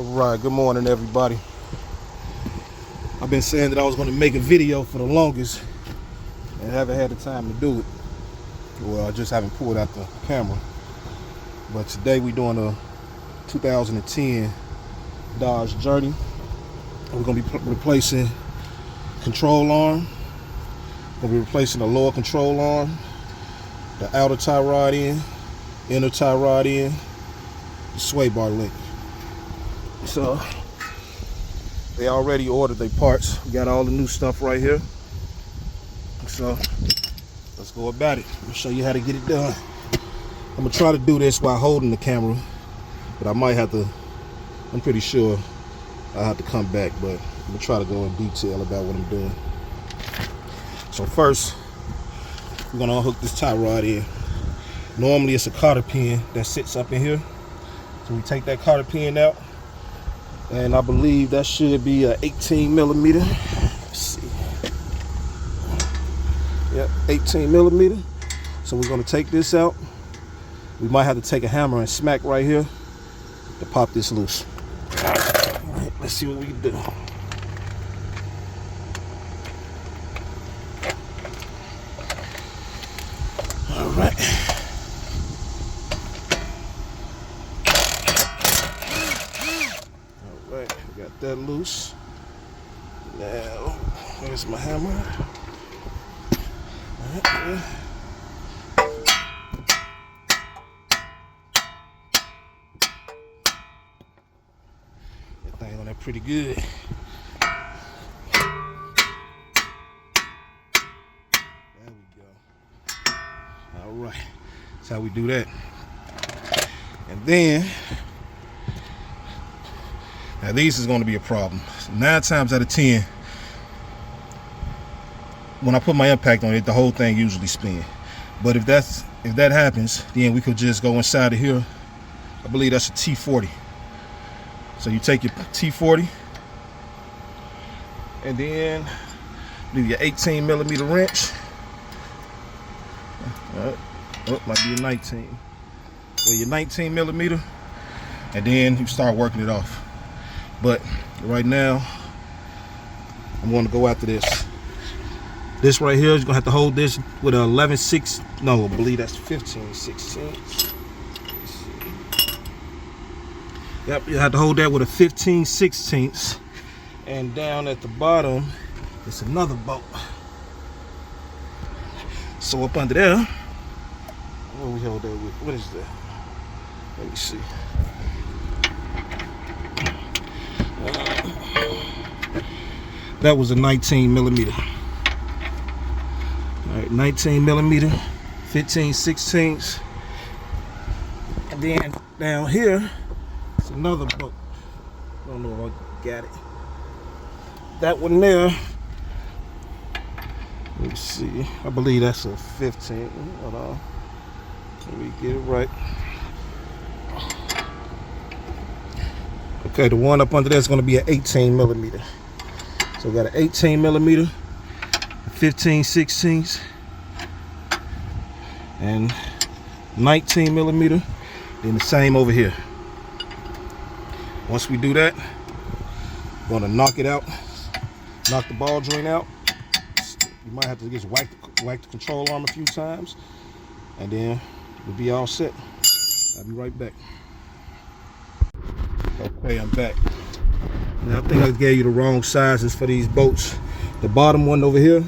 Alright, good morning everybody. I've been saying that I was going to make a video for the longest and haven't had the time to do it. Well, I just haven't pulled out the camera. But today we're doing a 2010 Dodge Journey. We're going to be replacing control arm. We're going to be replacing the lower control arm, the outer tie rod end, inner tie rod end, the sway bar link. So they already ordered their parts. We got all the new stuff right here. So let's go about it. I'll show you how to get it done. I'm gonna try to do this while holding the camera, but I might have to, I'm pretty sure I'll have to come back, but I'm gonna try to go in detail about what I'm doing. So first, we're gonna unhook this tie rod in. Normally it's a cotter pin that sits up in here. So we take that cotter pin out, and I believe that should be a 18 millimeter. Let's see. Yep, 18 millimeter. So we're gonna take this out. We might have to take a hammer and smack right here to pop this loose. All right, let's see what we can do. All right. Got that loose. Now, where's my hammer? Right there. That thing on there pretty good. There we go. All right, that's how we do that. And then, now these is going to be a problem. 9 times out of 10, when I put my impact on it, the whole thing usually spins. But if that happens, then we could just go inside of here. I believe that's a T40. So you take your T40, and then do your 18 millimeter wrench. Oh, might be a 19. Well, your 19 millimeter, and then you start working it off. But right now, I'm going to go after this. This right here, you're going to have to hold this with an 11/6. No, I believe that's 15/16. Yep, you have to hold that with a 15/16. And down at the bottom, it's another bolt. So up under there, what do we hold that with? What is that? Let me see. That was a 19 millimeter. All right, 19 millimeter, 15/16. And then down here, it's another bolt. I don't know if I got it. That one there, let me see. I believe that's a 15. Hold on. Let me get it right. Okay, the one up under there is going to be an 18 millimeter. So we got an 18 millimeter, 15/16, and 19 millimeter. Then the same over here. Once we do that, we're going to knock it out, knock the ball joint out. You might have to just whack the control arm a few times, and then we'll be all set. I'll be right back. Okay, I'm back. Now, I think I gave you the wrong sizes for these bolts. The bottom one over here,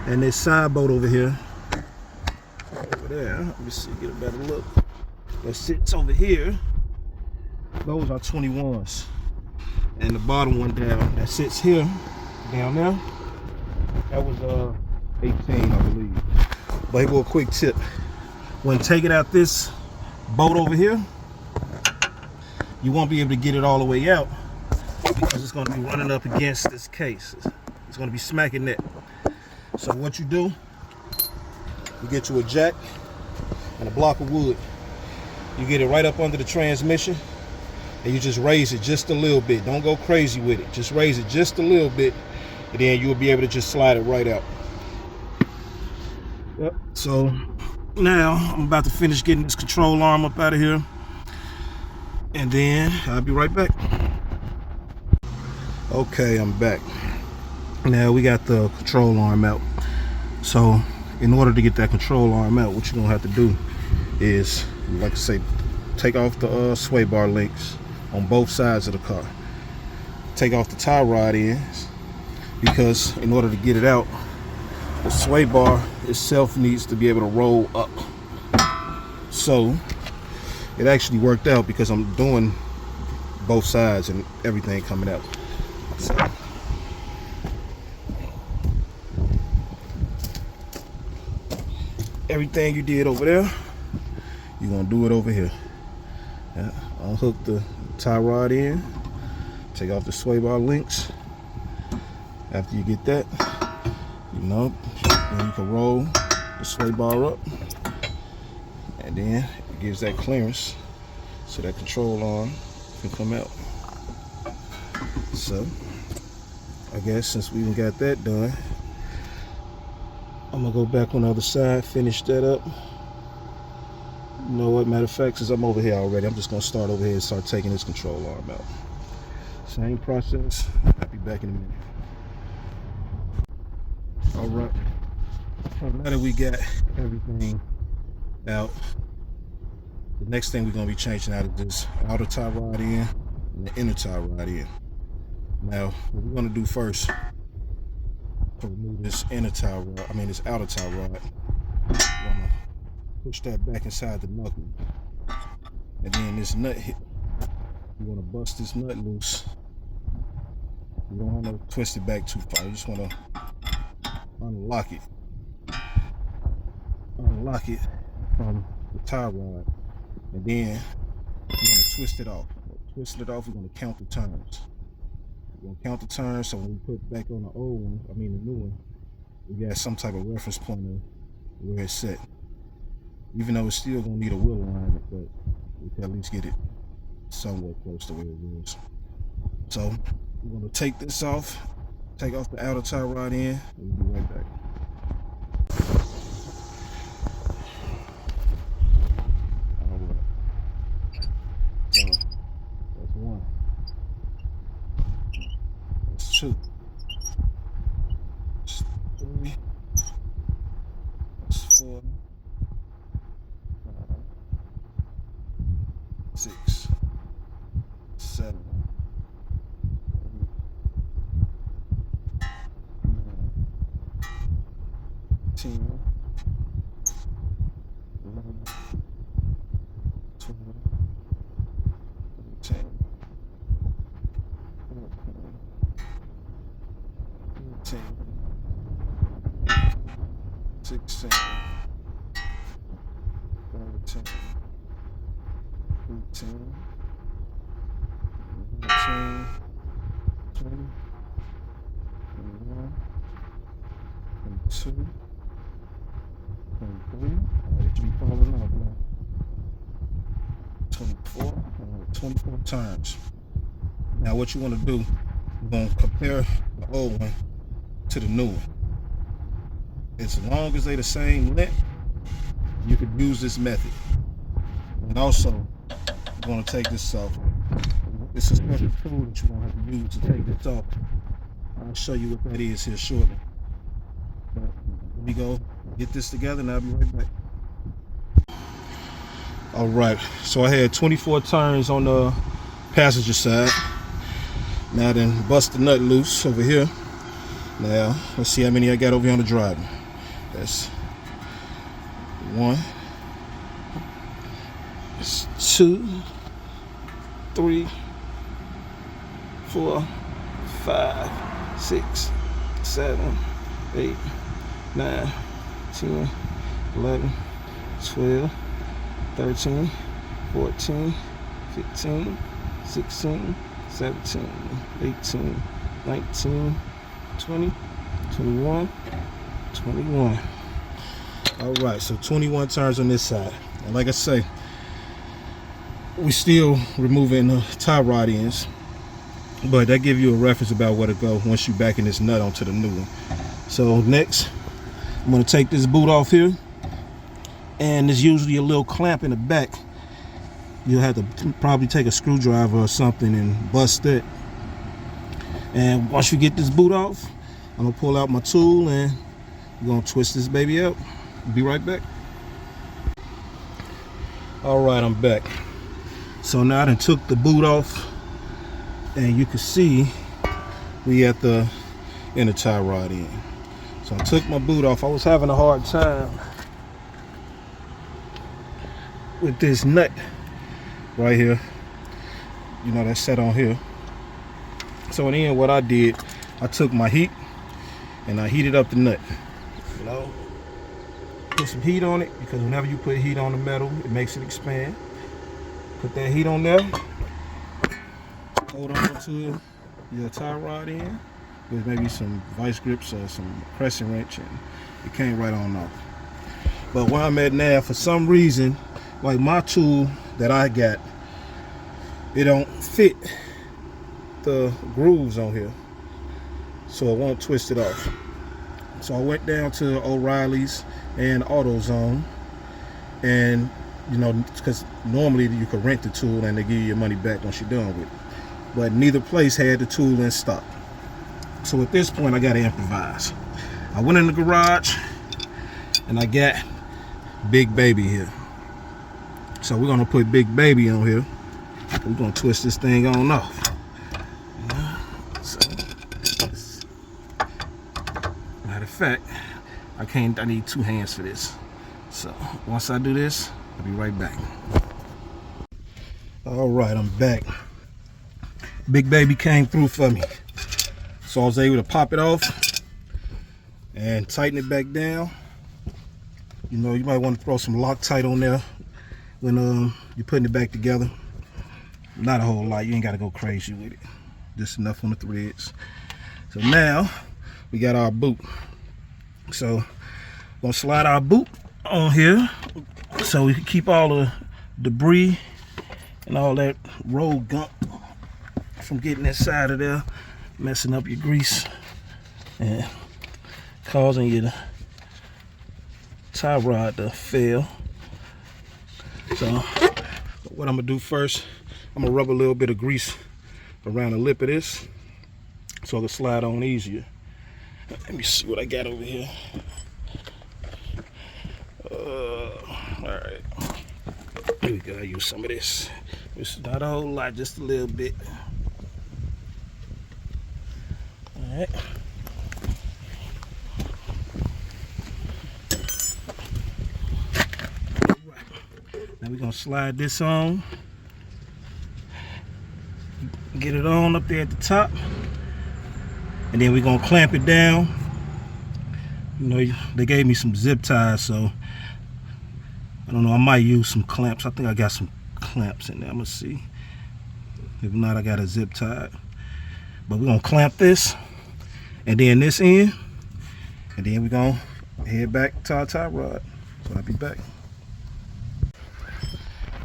and this side bolt over here. Over there, let me see, get a better look. That sits over here. Those are 21s. And the bottom one down, that sits here, down there, that was 18, I believe. But here go a quick tip. When taking out this bolt over here, you won't be able to get it all the way out, because it's going to be running up against this case. It's going to be smacking it. So what you do, you get you a jack and a block of wood. You get it right up under the transmission, and you just raise it just a little bit. Don't go crazy with it. Just raise it just a little bit, and then you'll be able to just slide it right out. Yep. So now I'm about to finish getting this control arm up out of here. and then I'll be right back. Okay, I'm back. Now we got the control arm out. So in order to get that control arm out, what you're gonna have to do is, like I say, take off the sway bar links on both sides of the car. Take off the tie rod ends, because in order to get it out, the sway bar itself needs to be able to roll up. So it actually worked out because I'm doing both sides and everything coming out. So everything you did over there, you're gonna do it over here. Yeah, unhook the tie rod in, take off the sway bar links. After you get that, then you can roll the sway bar up, and then it gives that clearance so that control arm can come out. So I guess since we even got that done, I'm gonna go back on the other side, finish that up. You know what, matter of fact, since I'm over here already, I'm just gonna start over here and start taking this control arm out. Same process. I'll be back in a minute. All right, now that we got everything out, the next thing we're gonna be changing out is this outer tie rod in and the inner tie rod in. Now, what we're gonna do first to remove this this outer tie rod, we're gonna push that back inside the knuckle, and then this nut hit. You wanna bust this nut loose. You don't want to twist it back too far. You just wanna unlock it from the tie rod, and then you want to twist it off. We're going to count the turns. So when we put back on the new one, we got some type of reference point of where it's set. Even though it's still going to need a wheel alignment, but we can at least get it somewhat close to where it was. So we're going to take this off, take off the outer tie rod in, and we'll be right back. So that's one. That's two. That's three. That's 4. 5, 6, 7, 10, 11, 12, 13, 14, 15, 16, 17, 18, 19, 20, 21, 22, 23. It should be falling off now. 24. 24 times. Now what you want to do, you're going to compare the old one to the new one. As long as they're the same length, you could use this method. And also, you're going to take this off. It's a special tool that you're going to have to use to take this off. I'll show you what that is here shortly. But let me go get this together and I'll be right back. All right, so I had 24 turns on the passenger side. Now then, bust the nut loose over here. Now, let's see how many I got over here on the driver. That's 1. That's 2, 3, 4, 5, 6, 7, 8, 9, 10, 11, 12, 13, 14, 15, 16, 17, 18, 19, 20, 21, 21. All right, so 21 turns on this side. And like I say, we still removing the tie rod ends, but that give you a reference about where to go once you backing this nut onto the new one. So next, I'm gonna take this boot off here, and there's usually a little clamp in the back you'll have to probably take a screwdriver or something and bust it. And once you get this boot off, I'm gonna pull out my tool and we're gonna twist this baby out. Be right back. All right, I'm back. So now I done took the boot off, and you can see we at the inner tie rod end. So I took my boot off. I was having a hard time with this nut right here, you know, that's set on here. So then what I did, I took my heat and I heated up the nut, you know, put some heat on it, because whenever you put heat on the metal, it makes it expand. Put that heat on there, hold on to your tie rod end with maybe some vice grips or some crescent wrench, and it came right on off. But where I'm at now, for some reason, like my tool that I got, it don't fit the grooves on here, so it won't twist it off. So I went down to O'Reilly's and AutoZone, and you know, because normally you could rent the tool and they give you your money back once you're done with it, but neither place had the tool in stock. So at this point I gotta improvise. I went in the garage and I got Big Baby here. So we're gonna put Big Baby on here. We're gonna twist this thing on off. So, matter of fact, I need 2 hands for this. So once I do this, I'll be right back. All right, I'm back. Big Baby came through for me. So I was able to pop it off and tighten it back down. You know, you might want to throw some Loctite on there when you're putting it back together. Not a whole lot, you ain't gotta go crazy with it. Just enough on the threads. So now we got our boot. So we're gonna slide our boot on here so we can keep all the debris and all that road gunk from getting inside of there, messing up your grease and causing your tie rod to fail. So what I'm gonna do first, I'm gonna rub a little bit of grease around the lip of this so it can slide on easier. Let me see what I got over here. Alright, here we go. I use some of this. It's not a whole lot, just a little bit. Alright. Now we're gonna slide this on. Get it on up there at the top. And then we're gonna clamp it down. You know, they gave me some zip ties, so I don't know, I might use some clamps. I think I got some clamps in there. I'm gonna see. If not, I got a zip tie. But we're gonna clamp this and then this end, and then we're gonna head back to our tie rod. So I'll be back.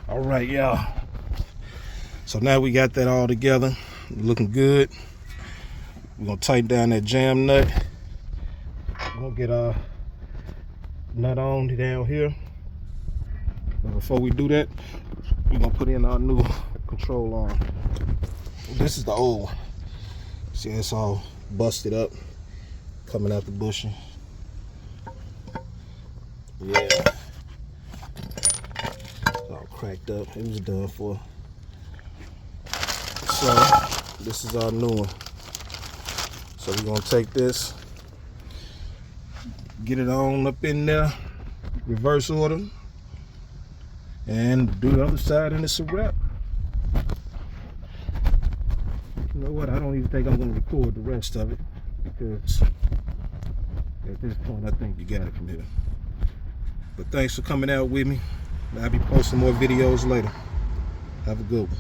All right, y'all. So now we got that all together, looking good. We're gonna tighten down that jam nut. We're gonna get our nut on down here. But before we do that, we're gonna put in our new control arm. This is the old one. See, it's all busted up, coming out the bushing. Yeah, it's all cracked up. It was done for. So this is our new one. So we're gonna take this, get it on up in there, reverse order, and do the other side, and it's a wrap. You know what? I don't even think I'm gonna record the rest of it, because at this point I think you got it from here. But thanks for coming out with me. I'll be posting more videos later. Have a good one.